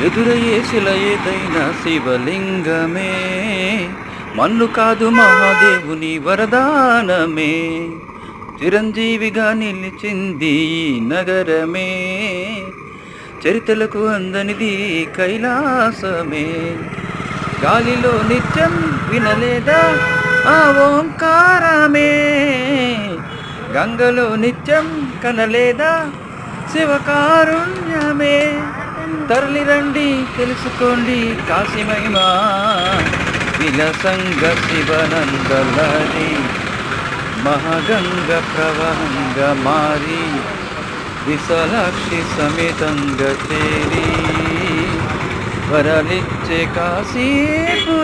ఎదురయ్యే శిల ఏదైనా శివలింగమే, మన్ను కాదు మహాదేవుని వరదానమే. చిరంజీవిగా నిలిచింది ఈ నగరమే, చరితలకు అందనిది కైలాసమే. గాలిలో నిత్యం వినలేదా ఆ ఓంకారమే, గంగలో నిత్యం కనలేదా శివకారుణ్యమే. తరలి రండి తెలుసుకోండి కాశీ మహిమా, విలసంగ శివనందలది మహాగంగ ప్రవాహంగా మారి విశాలాక్షి సమేతంగా చేరి వరలిచ్చే కాశీపురి.